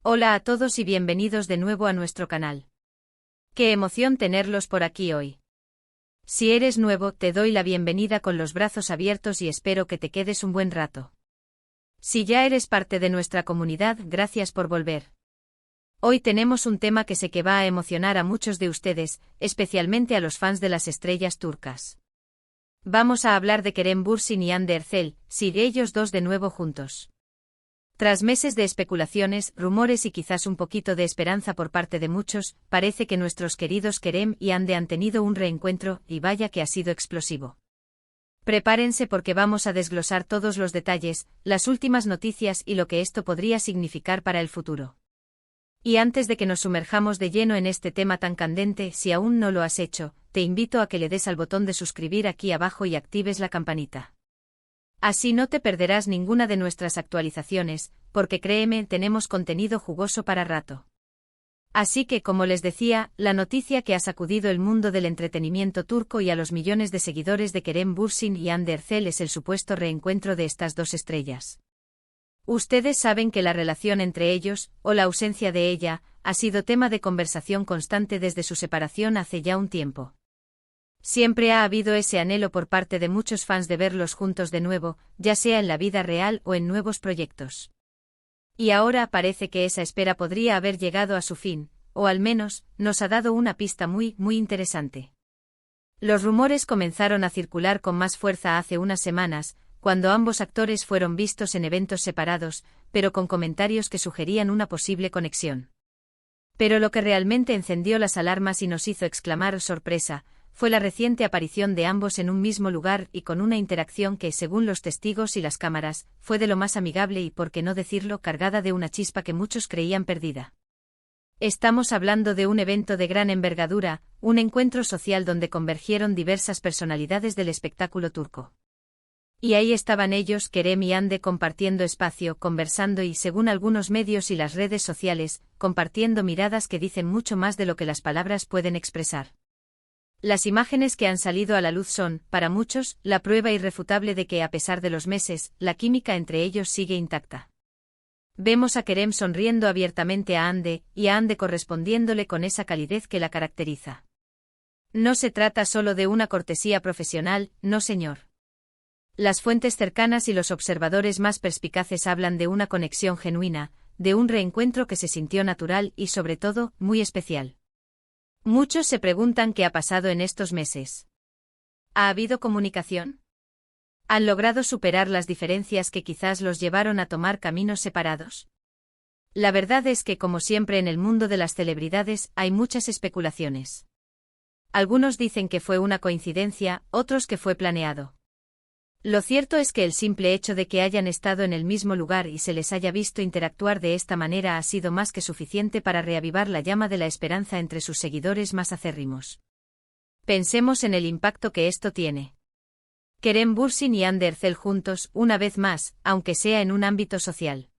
Hola a todos y bienvenidos de nuevo a nuestro canal. Qué emoción tenerlos por aquí hoy. Si eres nuevo, te doy la bienvenida con los brazos abiertos y espero que te quedes un buen rato. Si ya eres parte de nuestra comunidad, gracias por volver. Hoy tenemos un tema que sé que va a emocionar a muchos de ustedes, especialmente a los fans de las estrellas turcas. Vamos a hablar de Kerem Bürsin y Hande Erçel, sí, ellos dos de nuevo juntos. Tras meses de especulaciones, rumores y quizás un poquito de esperanza por parte de muchos, parece que nuestros queridos Kerem y Hande han tenido un reencuentro, y vaya que ha sido explosivo. Prepárense porque vamos a desglosar todos los detalles, las últimas noticias y lo que esto podría significar para el futuro. Y antes de que nos sumerjamos de lleno en este tema tan candente, si aún no lo has hecho, te invito a que le des al botón de suscribir aquí abajo y actives la campanita. Así no te perderás ninguna de nuestras actualizaciones, porque créeme, tenemos contenido jugoso para rato. Así que, como les decía, la noticia que ha sacudido el mundo del entretenimiento turco y a los millones de seguidores de Kerem Bürsin y Hande Erçel es el supuesto reencuentro de estas dos estrellas. Ustedes saben que la relación entre ellos, o la ausencia de ella, ha sido tema de conversación constante desde su separación hace ya un tiempo. Siempre ha habido ese anhelo por parte de muchos fans de verlos juntos de nuevo, ya sea en la vida real o en nuevos proyectos. Y ahora parece que esa espera podría haber llegado a su fin, o al menos, nos ha dado una pista muy interesante. Los rumores comenzaron a circular con más fuerza hace unas semanas, cuando ambos actores fueron vistos en eventos separados, pero con comentarios que sugerían una posible conexión. Pero lo que realmente encendió las alarmas y nos hizo exclamar sorpresa, fue la reciente aparición de ambos en un mismo lugar y con una interacción que, según los testigos y las cámaras, fue de lo más amigable y, por qué no decirlo, cargada de una chispa que muchos creían perdida. Estamos hablando de un evento de gran envergadura, un encuentro social donde convergieron diversas personalidades del espectáculo turco. Y ahí estaban ellos, Kerem y Hande, compartiendo espacio, conversando y, según algunos medios y las redes sociales, compartiendo miradas que dicen mucho más de lo que las palabras pueden expresar. Las imágenes que han salido a la luz son, para muchos, la prueba irrefutable de que, a pesar de los meses, la química entre ellos sigue intacta. Vemos a Kerem sonriendo abiertamente a Hande, y a Hande correspondiéndole con esa calidez que la caracteriza. No se trata solo de una cortesía profesional, no señor. Las fuentes cercanas y los observadores más perspicaces hablan de una conexión genuina, de un reencuentro que se sintió natural y, sobre todo, muy especial. Muchos se preguntan qué ha pasado en estos meses. ¿Ha habido comunicación? ¿Han logrado superar las diferencias que quizás los llevaron a tomar caminos separados? La verdad es que, como siempre en el mundo de las celebridades, hay muchas especulaciones. Algunos dicen que fue una coincidencia, otros que fue planeado. Lo cierto es que el simple hecho de que hayan estado en el mismo lugar y se les haya visto interactuar de esta manera ha sido más que suficiente para reavivar la llama de la esperanza entre sus seguidores más acérrimos. Pensemos en el impacto que esto tiene. Kerem Bürsin y Hande Erçel juntos, una vez más, aunque sea en un ámbito social.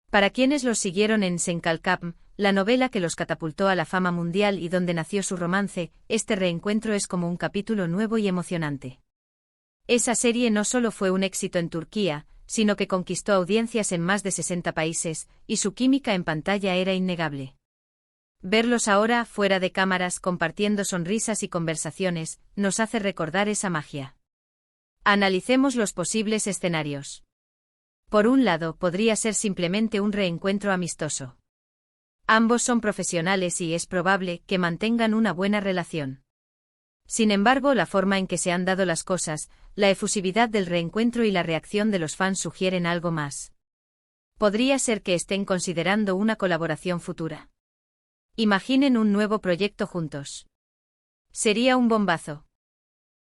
Para quienes los siguieron en Sen Kalkapm, la novela que los catapultó a la fama mundial y donde nació su romance, este reencuentro es como un capítulo nuevo y emocionante. Esa serie no solo fue un éxito en Turquía, sino que conquistó audiencias en más de 60 países, y su química en pantalla era innegable. Verlos ahora, fuera de cámaras, compartiendo sonrisas y conversaciones, nos hace recordar esa magia. Analicemos los posibles escenarios. Por un lado, podría ser simplemente un reencuentro amistoso. Ambos son profesionales y es probable que mantengan una buena relación. Sin embargo, la forma en que se han dado las cosas, la efusividad del reencuentro y la reacción de los fans sugieren algo más. Podría ser que estén considerando una colaboración futura. Imaginen un nuevo proyecto juntos. Sería un bombazo.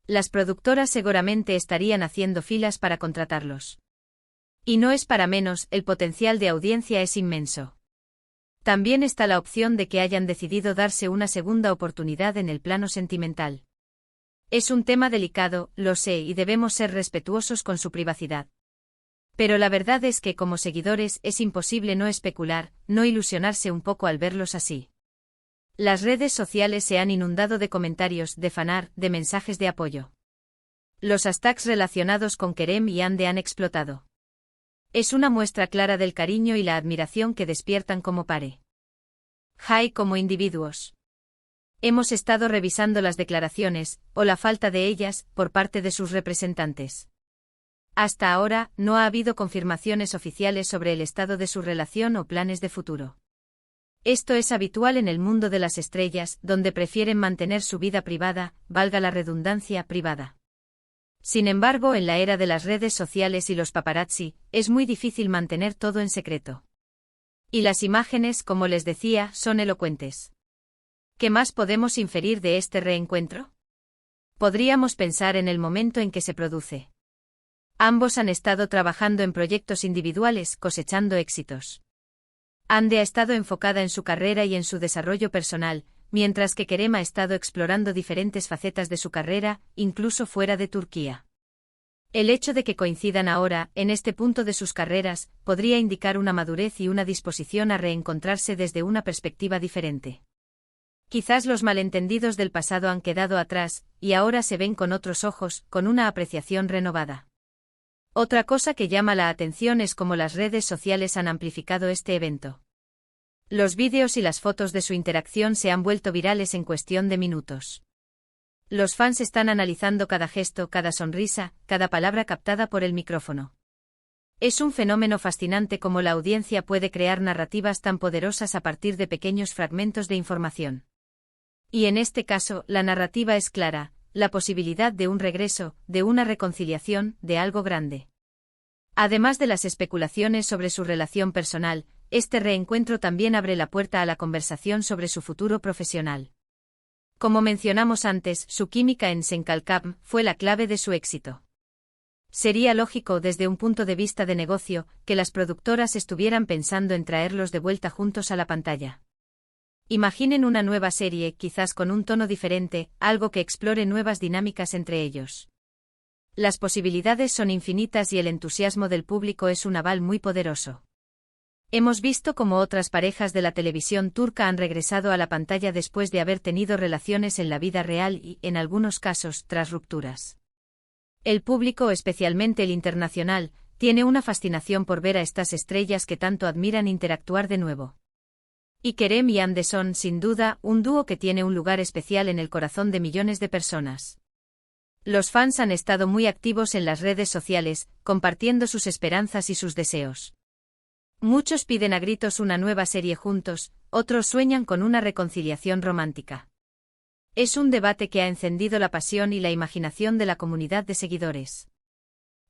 Las productoras seguramente estarían haciendo filas para contratarlos. Y no es para menos, el potencial de audiencia es inmenso. También está la opción de que hayan decidido darse una segunda oportunidad en el plano sentimental. Es un tema delicado, lo sé, y debemos ser respetuosos con su privacidad. Pero la verdad es que como seguidores es imposible no especular, no ilusionarse un poco al verlos así. Las redes sociales se han inundado de comentarios, de fanart, de mensajes de apoyo. Los hashtags relacionados con Kerem y Hande han explotado. Es una muestra clara del cariño y la admiración que despiertan como pare. Jai como individuos. Hemos estado revisando las declaraciones, o la falta de ellas, por parte de sus representantes. Hasta ahora, no ha habido confirmaciones oficiales sobre el estado de su relación o planes de futuro. Esto es habitual en el mundo de las estrellas, donde prefieren mantener su vida privada, valga la redundancia, privada. Sin embargo, en la era de las redes sociales y los paparazzi, es muy difícil mantener todo en secreto. Y las imágenes, como les decía, son elocuentes. ¿Qué más podemos inferir de este reencuentro? Podríamos pensar en el momento en que se produce. Ambos han estado trabajando en proyectos individuales, cosechando éxitos. Ande ha estado enfocada en su carrera y en su desarrollo personal, mientras que Kerem ha estado explorando diferentes facetas de su carrera, incluso fuera de Turquía. El hecho de que coincidan ahora, en este punto de sus carreras, podría indicar una madurez y una disposición a reencontrarse desde una perspectiva diferente. Quizás los malentendidos del pasado han quedado atrás, y ahora se ven con otros ojos, con una apreciación renovada. Otra cosa que llama la atención es cómo las redes sociales han amplificado este evento. Los vídeos y las fotos de su interacción se han vuelto virales en cuestión de minutos. Los fans están analizando cada gesto, cada sonrisa, cada palabra captada por el micrófono. Es un fenómeno fascinante cómo la audiencia puede crear narrativas tan poderosas a partir de pequeños fragmentos de información. Y en este caso, la narrativa es clara, la posibilidad de un regreso, de una reconciliación, de algo grande. Además de las especulaciones sobre su relación personal, este reencuentro también abre la puerta a la conversación sobre su futuro profesional. Como mencionamos antes, su química en Senkalkam fue la clave de su éxito. Sería lógico desde un punto de vista de negocio que las productoras estuvieran pensando en traerlos de vuelta juntos a la pantalla. Imaginen una nueva serie, quizás con un tono diferente, algo que explore nuevas dinámicas entre ellos. Las posibilidades son infinitas y el entusiasmo del público es un aval muy poderoso. Hemos visto cómo otras parejas de la televisión turca han regresado a la pantalla después de haber tenido relaciones en la vida real y, en algunos casos, tras rupturas. El público, especialmente el internacional, tiene una fascinación por ver a estas estrellas que tanto admiran interactuar de nuevo. Y Kerem y Hande son, sin duda, un dúo que tiene un lugar especial en el corazón de millones de personas. Los fans han estado muy activos en las redes sociales, compartiendo sus esperanzas y sus deseos. Muchos piden a gritos una nueva serie juntos, otros sueñan con una reconciliación romántica. Es un debate que ha encendido la pasión y la imaginación de la comunidad de seguidores.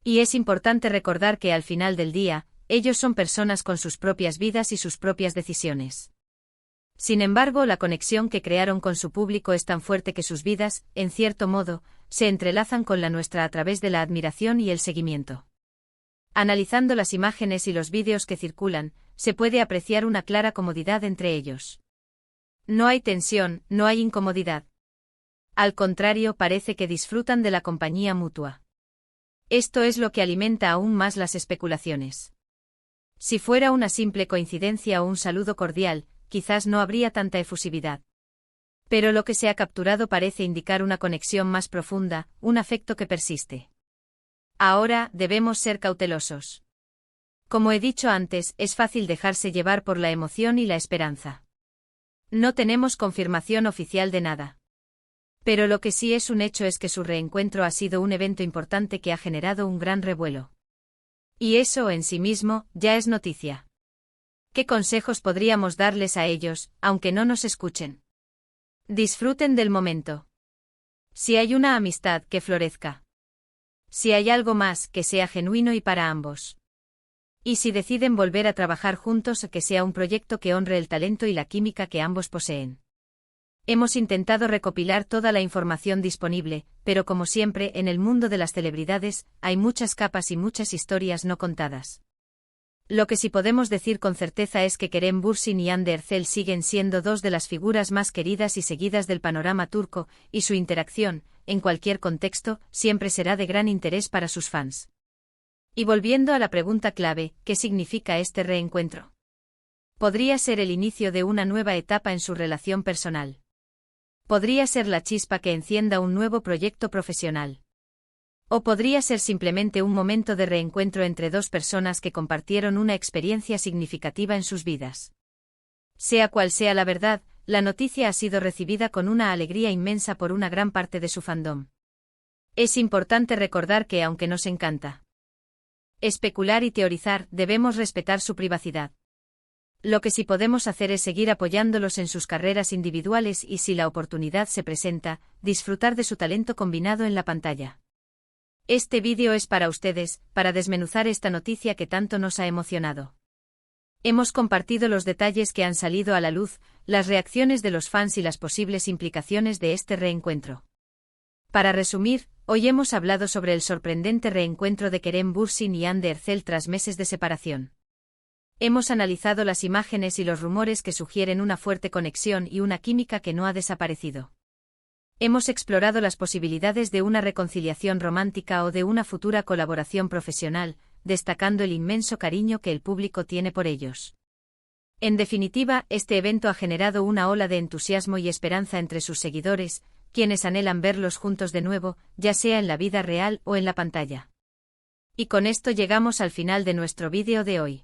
Y es importante recordar que al final del día, ellos son personas con sus propias vidas y sus propias decisiones. Sin embargo, la conexión que crearon con su público es tan fuerte que sus vidas, en cierto modo, se entrelazan con la nuestra a través de la admiración y el seguimiento. Analizando las imágenes y los vídeos que circulan, se puede apreciar una clara comodidad entre ellos. No hay tensión, no hay incomodidad. Al contrario, parece que disfrutan de la compañía mutua. Esto es lo que alimenta aún más las especulaciones. Si fuera una simple coincidencia o un saludo cordial, quizás no habría tanta efusividad. Pero lo que se ha capturado parece indicar una conexión más profunda, un afecto que persiste. Ahora, debemos ser cautelosos. Como he dicho antes, es fácil dejarse llevar por la emoción y la esperanza. No tenemos confirmación oficial de nada. Pero lo que sí es un hecho es que su reencuentro ha sido un evento importante que ha generado un gran revuelo. Y eso, en sí mismo, ya es noticia. ¿Qué consejos podríamos darles a ellos, aunque no nos escuchen? Disfruten del momento. Si hay una amistad, que florezca. Si hay algo más, que sea genuino y para ambos. Y si deciden volver a trabajar juntos, que sea un proyecto que honre el talento y la química que ambos poseen. Hemos intentado recopilar toda la información disponible, pero como siempre en el mundo de las celebridades, hay muchas capas y muchas historias no contadas. Lo que sí podemos decir con certeza es que Kerem Bürsin y Hande Erçel siguen siendo dos de las figuras más queridas y seguidas del panorama turco, y su interacción, en cualquier contexto, siempre será de gran interés para sus fans. Y volviendo a la pregunta clave, ¿qué significa este reencuentro? Podría ser el inicio de una nueva etapa en su relación personal. Podría ser la chispa que encienda un nuevo proyecto profesional. O podría ser simplemente un momento de reencuentro entre dos personas que compartieron una experiencia significativa en sus vidas. Sea cual sea la verdad, la noticia ha sido recibida con una alegría inmensa por una gran parte de su fandom. Es importante recordar que, aunque nos encanta especular y teorizar, debemos respetar su privacidad. Lo que sí podemos hacer es seguir apoyándolos en sus carreras individuales y, si la oportunidad se presenta, disfrutar de su talento combinado en la pantalla. Este vídeo es para ustedes, para desmenuzar esta noticia que tanto nos ha emocionado. Hemos compartido los detalles que han salido a la luz, las reacciones de los fans y las posibles implicaciones de este reencuentro. Para resumir, hoy hemos hablado sobre el sorprendente reencuentro de Kerem Bürsin y Hande Erçel tras meses de separación. Hemos analizado las imágenes y los rumores que sugieren una fuerte conexión y una química que no ha desaparecido. Hemos explorado las posibilidades de una reconciliación romántica o de una futura colaboración profesional, destacando el inmenso cariño que el público tiene por ellos. En definitiva, este evento ha generado una ola de entusiasmo y esperanza entre sus seguidores, quienes anhelan verlos juntos de nuevo, ya sea en la vida real o en la pantalla. Y con esto llegamos al final de nuestro vídeo de hoy.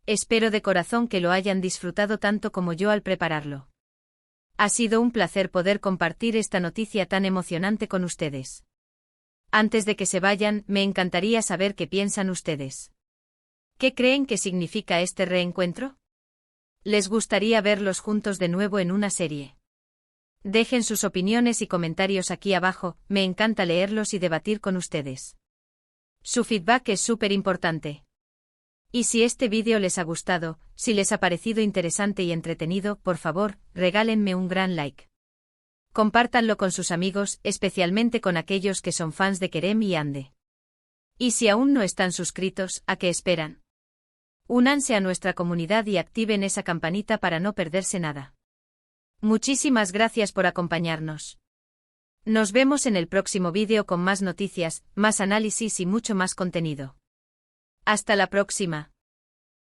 Espero de corazón que lo hayan disfrutado tanto como yo al prepararlo. Ha sido un placer poder compartir esta noticia tan emocionante con ustedes. Antes de que se vayan, me encantaría saber qué piensan ustedes. ¿Qué creen que significa este reencuentro? ¿Les gustaría verlos juntos de nuevo en una serie? Dejen sus opiniones y comentarios aquí abajo, me encanta leerlos y debatir con ustedes. Su feedback es súper importante. Y si este vídeo les ha gustado, si les ha parecido interesante y entretenido, por favor, regálenme un gran like. Compártanlo con sus amigos, especialmente con aquellos que son fans de Kerem y Hande. Y si aún no están suscritos, ¿a qué esperan? Únanse a nuestra comunidad y activen esa campanita para no perderse nada. Muchísimas gracias por acompañarnos. Nos vemos en el próximo vídeo con más noticias, más análisis y mucho más contenido. Hasta la próxima.